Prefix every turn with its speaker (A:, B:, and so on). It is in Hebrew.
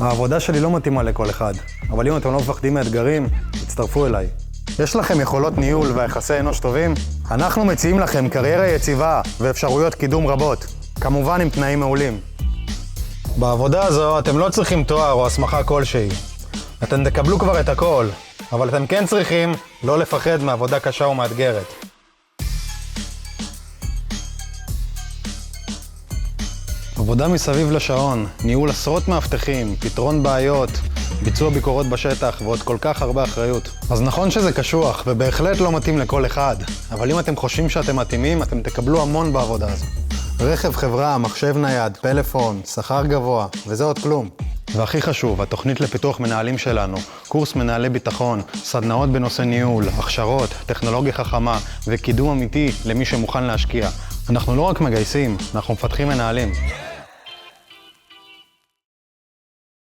A: העבודה שלי לא מתאימה לכל אחד, אבל אם אתם לא מפחדים מאתגרים, תצטרפו אליי. יש לכם יכולות ניהול ויחסי אנוש טובים? אנחנו מציעים לכם קריירה יציבה ואפשרויות קידום רבות, כמובן עם תנאים מעולים. בעבודה הזו אתם לא צריכים תואר או הסמכה כלשהי. אתם תקבלו כבר את הכל, אבל אתם כן צריכים לא לפחד מעבודה קשה ומאתגרת. עבודה מסביב לשעון, ניהול עשרות מאבטחים, פתרון בעיות, ביצוע ביקורות בשטח ועוד כל כך הרבה אחריות. אז נכון שזה קשוח ובהחלט לא מתאים לכל אחד, אבל אם אתם חושבים שאתם מתאימים, אתם תקבלו המון בעבודה הזו. רכב חברה, מחשב נייד, פלאפון, שכר גבוה, וזה עוד כלום. והכי חשוב, התוכנית לפיתוח מנהלים שלנו, קורס מנהלי ביטחון, סדנאות בנושא ניהול, הכשרות, טכנולוגיה חכמה וקידום אמיתי למי שמוכן להשקיע. אנחנו לא רק מגייסים, אנחנו מפתחים מנהלים.